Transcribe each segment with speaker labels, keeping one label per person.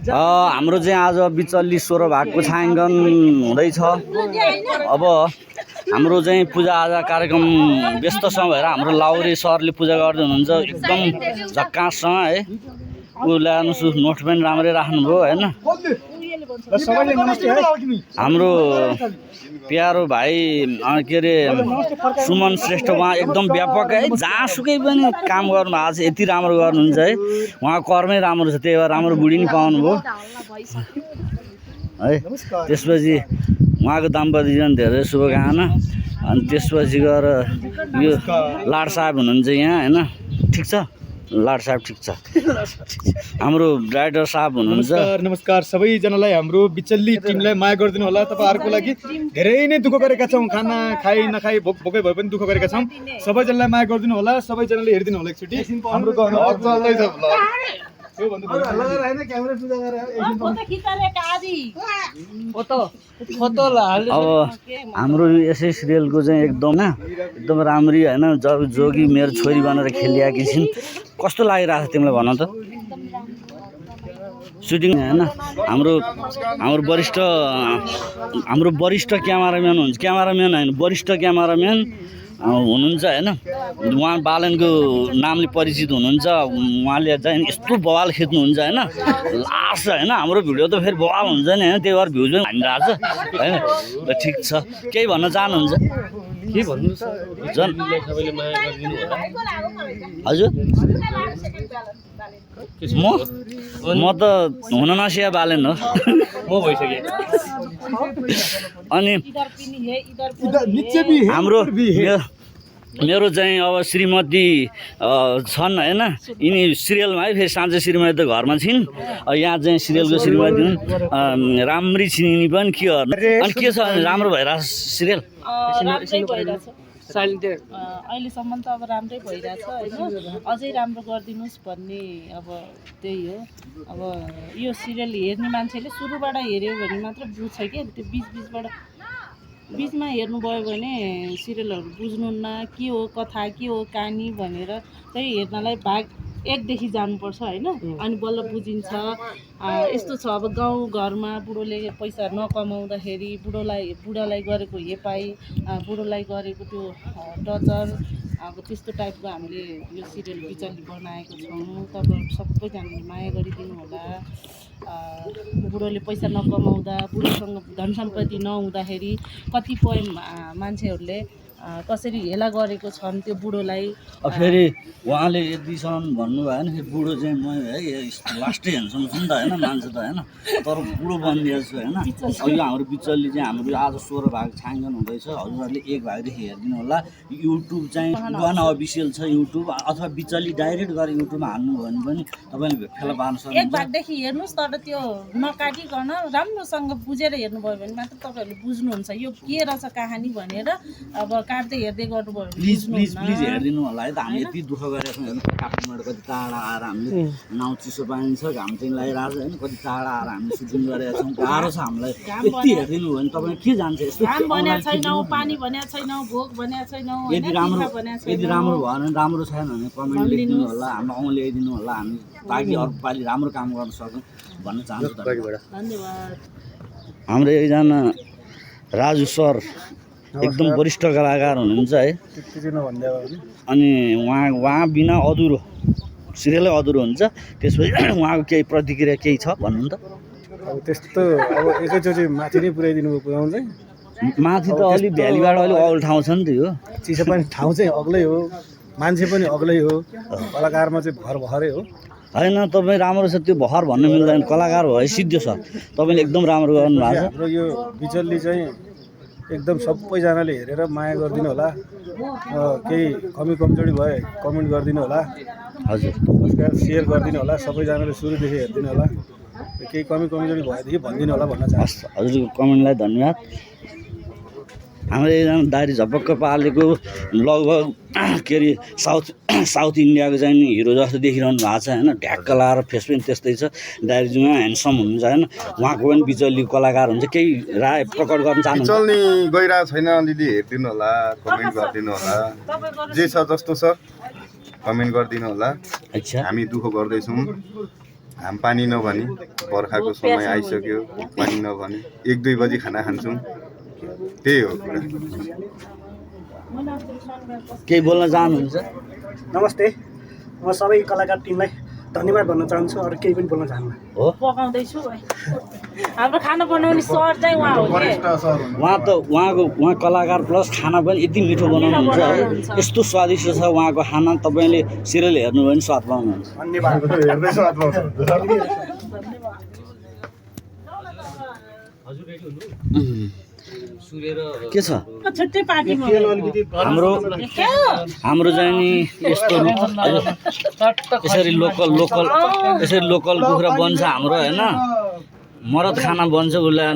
Speaker 1: हाम्रो चाहिँ आज बिचल्ली 16 भागको छायाङ्कन हुँदैछ। अब हाम्रो चाहिँ पूजाआजा कार्यक्रम व्यस्तसँग भएर हाम्रो लाउरे सरले पूजा गर्दै हुनुहुन्छ एकदम झक्काससँग है। ऊ ल्याउनुहोस् नोट पनि राम्रै राख्नुभयो होइन। हाम्रो प्यारो भाइ के अरे सुमन श्रेष्ठ उहाँ एकदम व्यापक है, जहाँसुकै पनि काम गर्नु भएको छ, यति राम्रो गर्नुहुन्छ है। उहाँको कर्मै राम्रो छ, त्यही भएर राम्रो बुढी नि पाउनुभयो है। त्यसपछि उहाँको दाम्पत्य जीवन धेरै शुभकामना। अनि त्यसपछि गएर यो लाड साहब हुनुहुन्छ यहाँ होइन, ठिक छ लाड साहब, ठिक छ। हाम्रो डाइरेक्टर साहब हुनुहुन्छ।
Speaker 2: नमस्कार सबैजनालाई, हाम्रो बिचल्ली टिमलाई माया गरिदिनु होला। तपाईँहरूको लागि धेरै नै दुःख गरेका छौँ, खाना खाइ नखाइ भोकै भए पनि दुःख गरेका छौँ। सबैजनालाई माया गरिदिनु होला, सबैजनाले हेरिदिनु होला एकचोटि। हाम्रो
Speaker 1: अब हाम्रो यसै सिरियलको चाहिँ एकदम एकदम राम्री होइन, जोगी मेरो छोरी बनेर खेलिआएकी छिन्। कस्तो लागिरहेको छ तिमीलाई भन त सुटिङ होइन। हाम्रो वरिष्ठ क्यामेराम्यान हुन्छ, क्यामेराम्यान होइन वरिष्ठ क्यामेराम्यान हुनुहुन्छ होइन। उहाँ बालनको नामले परिचित हुनुहुन्छ। उहाँले चाहिँ यस्तो बवाल खिच्नुहुन्छ होइन, लास्ट होइन। हाम्रो भिडियो त फेरि बवाल हुन्छ नि होइन, त्यही भएर भ्युज पनि हानिरहेको छ होइन। ठिक छ, केही भन्न चाहनुहुन्छ?
Speaker 3: के भन्नु
Speaker 1: जन
Speaker 3: सबैले माया गरिदिनु होला।
Speaker 1: हजुर म त हुन नसिया बालेन हो,
Speaker 3: म भइसकेँ।
Speaker 1: अनि हाम्रो मेरो चाहिँ अब श्रीमती छन् होइन। यिनी सिरियलमा है, फेरि साँझै श्रीमती त घरमा छिन्। यहाँ चाहिँ सिरियलको श्रीमती हुन्, राम्री छिन् यिनी पनि। के गर्नु अनि के छ, राम्रो भइरहेछ सिरियल?
Speaker 4: अहिलेसम्म त अब राम्रै भइरहेछ होइन। अझै राम्रो गरिदिनुहोस् भन्ने अब त्यही हो। अब यो सिरियल हेर्ने मान्छेले सुरुबाट हेऱ्यो भने मात्र बुझ्छ कि, त्यो बिचमा हेर्नुभयो भने सिरियलहरू बुझ्नुहुन्न के हो कथा, के हो कहानी भनेर चाहिँ हेर्नलाई भाग 1 देखि जानुपर्छ होइन। अनि बल्ल बुझिन्छ। यस्तो छ अब गाउँ घरमा बुढोले पैसा नकमाउँदाखेरि बुढालाई गरेको हेपाई, बुढोलाई गरेको त्यो टर्चर, अब त्यस्तो टाइपको हामीले यो सिरियल बिचल्ली बनाएको छौँ। तपाईँहरू सबैजनाले माया गरिदिनु होला। बुढोले पैसा नकमाउँदा, बुढोसँग धन सम्पत्ति नहुँदाखेरि कतिपय मान्छेहरूले कसरी हेला गरेको छन् त्यो बुढोलाई।
Speaker 1: फेरि उहाँले यतिसम्म भन्नुभयो भने फेरि बुढो चाहिँ म है लास्टै हेर्नुसम्म छु नि त होइन, मान्छे त होइन, तर बुढो बनिदिएको छु होइन। यो हाम्रो बिचल्ली चाहिँ हाम्रो आज 16 भाग छायाङ्कन हुँदैछ। हजुरहरूले 1 भागदेखि हेरिदिनु होला। युट्युब चाहिँ गहना अफिसियल छ युट्युब, अथवा बिचल्ली डाइरेक्ट गरेर युट्युबमा हाल्नुभयो भने पनि तपाईँले फेला पार्न सक्नुहुन्छ।
Speaker 4: 1 भागदेखि हेर्नुहोस्, तर त्यो नकाटिकन राम्रोसँग बुझेर हेर्नुभयो भने मात्र तपाईँहरूले बुझ्नुहुन्छ यो के रहेछ कहानी भनेर। अब काट्दै हेर्दै गर्नुभयो भने
Speaker 1: प्लिज हेरिदिनु होला है त। हामी यति दुःख गरेका छौँ हेर्नु, काठमाडौँबाट कति टाढा आएर हामीले नाउ चिसो पानी छ, घाम चाहिँ लागिरहेको छ होइन, कति टाढा आएर हामीले सुटिङ गरेका छौँ। गाह्रो छ हामीलाई। यति हेरिदिनु भयो भने तपाईँ के जान्छ यस्तो।
Speaker 4: घाम भनेको छैनौ, पानी भनेको छैनौ, भोक भनेको छैनौ।
Speaker 1: यदि राम्रो भयो भने, राम्रो छैन भने कमेन्ट लेखिदिनु होला, हाम्रो आउँ ल्याइदिनु होला, हामी ताकि अर्को पालि राम्रो काम गर्न सकौँ भन्न चाहन्छु।
Speaker 4: धन्यवाद।
Speaker 1: हाम्रो एकजना राजु सर एकदम वरिष्ठ कलाकार हुनुहुन्छ है। अनि उहाँ बिना अधुरो सिरियलै अधुरो हुन्छ। त्यसपछि उहाँको केही प्रतिक्रिया केही छ भन्नु त?
Speaker 2: अब त्यस्तो अब एकैचोटि माथि नै पुर्याइदिनु भयो पुर्याउनु चाहिँ।
Speaker 1: माथि त अलिक भ्यालीबाट अलिक अग्लो ठाउँ छ नि त। यो
Speaker 2: चिसो पनि ठाउँ चाहिँ अग्लै हो, मान्छे पनि अग्लै हो, कलाकारमा चाहिँ भरै हो
Speaker 1: होइन। तपाईँ राम्रो छ त्यो भर भन्नु मिल्दैन, कलाकार भए सिद्ध छ। तपाईँले एकदम राम्रो गर्नु भएको छ।
Speaker 2: हाम्रो यो बिचल्ली चाहिँ एकदम सबैजनाले हेरेर माया गरिदिनु होला। केही कमी कमजोरी भए कमेन्ट गरिदिनु होला।
Speaker 1: हजुर
Speaker 2: सब्सक्राइब सेयर गरिदिनु होला। सबैजनाले सुरुदेखि हेरिदिनु होला। केही कमी कमजोरी भएदेखि भनिदिनु होला भन्न चाहन्छु।
Speaker 1: हजुरको कमेन्टलाई धन्यवाद। हाम्रो एकजना दारी झपक्क पालेको लगभग के अरे साउथ इन्डियाको चाहिँ हिरो जस्तो देखिरहनु भएको छ होइन। ढ्याक्क लाएर फेस पनि त्यस्तै छ, दाइरीजुमा ह्यान्डसम हुनुहुन्छ होइन। उहाँको पनि बिचल्ली कलाकार हुन्छ। केही राय प्रकट गर्न चाहनुहुन्छ?
Speaker 5: बिचल्ली गइरहेको छैन, अलिअलि हेरिदिनु होला, कमेन्ट गरिदिनु होला। जे छ जस्तो छ कमेन्ट गरिदिनु होला।
Speaker 1: अच्छा,
Speaker 5: हामी दुःख गर्दैछौँ, घाम पानी नभनी बर्खाको समय आइसक्यो पानी नभनी 1-2 बजी खाना खान्छौँ त्यही हो कुरा
Speaker 1: केही बोल्न चाहनुहुन्छ
Speaker 6: नमस्ते म सबै कलाकार टिमलाई धन्यवाद भन्न चाहन्छु अरू केही पनि बोल्न चाहन्न
Speaker 1: हो
Speaker 4: पकाउँदैछु हाम्रो खाना बनाउने सर चाहिँ उहाँ हो के
Speaker 1: उहाँ कलाकार प्लस खाना पनि यति मिठो बनाउनुहुन्छ है यस्तो स्वादिष्ट छ उहाँको खाना तपाईँले सिरियल हेर्नुभयो भने स्वाद पाउनुहुन्छ
Speaker 6: धन्यवाद
Speaker 5: हेर्दै स्वाद पाउँछ
Speaker 1: के छ
Speaker 4: छुट्टै पार्टीमा
Speaker 1: हाम्रो चाहिँ नि यस्तो यसरी लोकल कुखुरा बन्छ हाम्रो होइन मरद खाना बन्छ उसलाई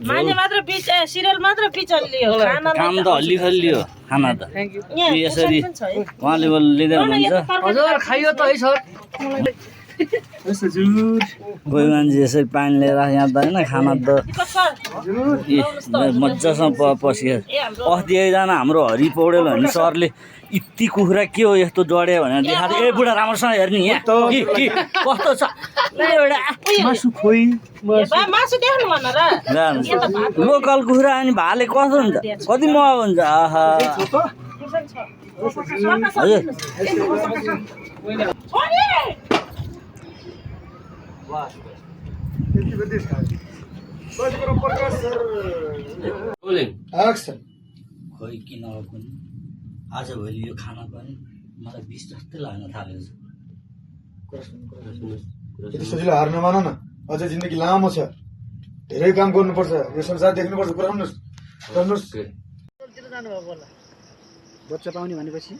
Speaker 4: मान्छे मात्र बिच सिरियल मात्र बिचल्लियो खाना
Speaker 1: काम त हल्ली खल्ली हो खाना त यसरी उहाँले लिँदै हुनुहुन्छ
Speaker 3: हजुर खाइयो त है सर
Speaker 1: कोही मान्छे यसरी पानी लिएर यहाँ त होइन खाना त मजासँग पस्यो अस्ति एकजना हाम्रो हरि पौडेल भन्ने सरले यति कुखुरा के हो यस्तो डढ्यो भनेर देखाएको ए बुढा राम्रोसँग हेर्ने यहाँ के कस्तो छ
Speaker 6: मासु खोइ
Speaker 4: मासु देख्नु भन र
Speaker 1: लोकल कुखुरा अनि भाले कस्तो हुन्छ कति महँगो हुन्छ आहा हजुर खोइ किन पनि आजभोलि यो खाना पनि मलाई 20 जस्तै लाग्न थालेको छ
Speaker 2: सजिलो हार नमान न अझै जिन्दगी लामो छ धेरै काम गर्नुपर्छ यो संसार देख्नुपर्छ कुरा गर्नुहोस्
Speaker 6: बच्चा पाउने भनेपछि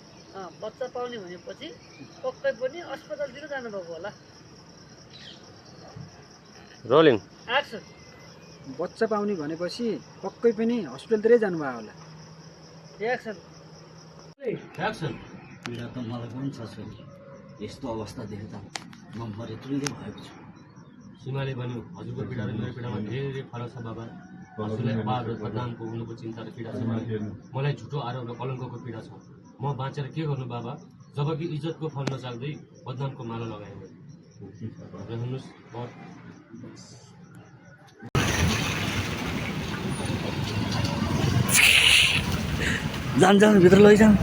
Speaker 7: पक्कै पनि अस्पतालतिर जानुभएको होला
Speaker 3: रोलिङ
Speaker 7: एक्सन
Speaker 6: बच्चा पाउने भनेपछि पक्कै पनि हस्पिटलतिरै जानुभयो होला
Speaker 7: एक्सन
Speaker 1: पीडा त मलाई पनि छ छोरी यस्तो अवस्था देख्दा म मरेतुरै भएको छु
Speaker 3: सीमाले भन्यो हजुरको पीडा र मेरो पीडामा धेरै फरक छ बाबा हजुरलाई अभाव र बदनामको हुनुको चिन्ता र पीडा छ मलाई झुटो आरोप र कलङ्कको पीडा छ म बाँचेर के गर्नु बाबा जबकि इज्जतको फल नचाल्दै बदनामको माला लगाएँ रहनुहोस्
Speaker 1: जान भित्र लैजाउँ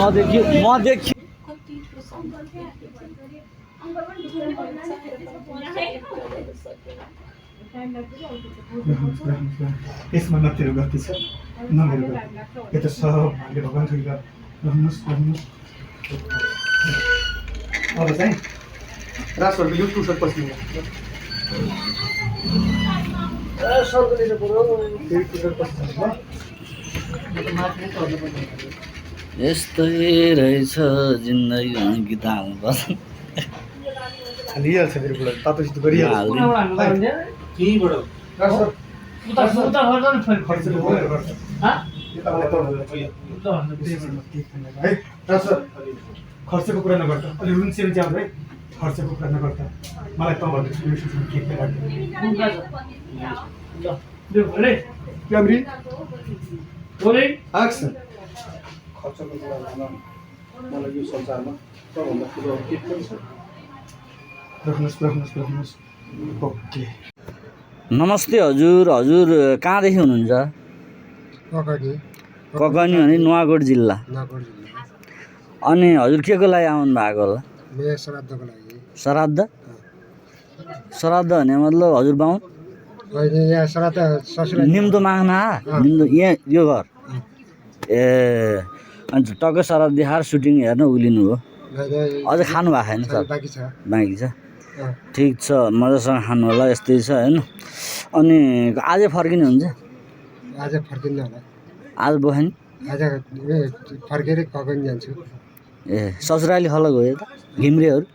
Speaker 1: म देखि
Speaker 2: यसमा न तेरो गल्ती छ न मेरो गल्ती यो त सब हामीले भगवान् छोरी रहनुहोस् अब चाहिँ राजहरूको यो टुसर पछि
Speaker 1: यस्तै रहेछ जिन्दगी गीत हाल्नुपर्छ
Speaker 2: हालिहाल्छ मेरो कुरा तातोसित गरिहाल्छ खर्चको कुरा नगर्दा अलि रुन्सेल चाहिँ है खर्चको कुरा नगर्दा मलाई त भन्दैछु के क्यामरी एक्सन खर्चको कुरा भन्न मलाई यो संसारमा सबभन्दा ठुलो के पनि छ राख्नुहोस् ओके
Speaker 1: नमस्ते हजुर कहाँदेखि हुनुहुन्छ ककनी भने नुवाकोट जिल्ला अनि हजुर के को लागि आउनु भएको होला
Speaker 8: मेरो श्राद्धको लागि
Speaker 1: श्राद्ध भने मतलब हजुर बाहुन
Speaker 8: यहाँ सराता ससुराली
Speaker 1: निम्तो माग्न निम्तो यहाँ यो घर ए अनि टक्कै सर देखाएर सुटिङ हेर्न उलिनु हो अझ खानु भएको छैन सर
Speaker 8: बाँकी छ
Speaker 1: बाँकी छ ठिक छ मजासँग खानु होला यस्तै छ होइन अनि आजै फर्किने हुन्छ
Speaker 8: आज फर्किन्न होला
Speaker 1: आज बस्यो नि
Speaker 8: आज फर्केरै ककन जान्छु
Speaker 1: ए ससुराली खलक हो यो त घिम्रेहरू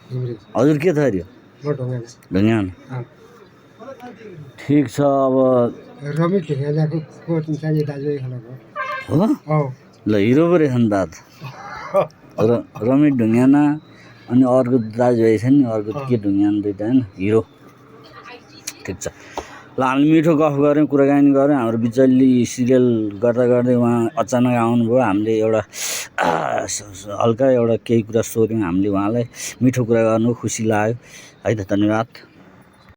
Speaker 8: घिम्रे
Speaker 1: हजुर के थरी हो
Speaker 8: म ढुङ्गामा
Speaker 1: ढुङ्गान ठिक छ अब
Speaker 8: रमित ढुङ्गाको को चाहिँ दाजुभाइ खलक
Speaker 1: हो
Speaker 8: हो
Speaker 1: ल हिरो पो रहेछ नि दाद रमित ढुङ्गाना अनि अर्को दाजुभाइ छ नि अर्को के ढुङ्गाना दुइटा होइन हिरो ठिक छ ल हामीले मिठो गफ गऱ्यौँ कुराकानी गऱ्यौँ हाम्रो बिचल्ली सिरियल गर्दा गर्दै उहाँ अचानक आउनुभयो हामीले एउटा हल्का एउटा केही कुरा सोध्यौँ हामीले उहाँलाई मिठो कुरा गर्नु खुसी लाग्यो है त धन्यवाद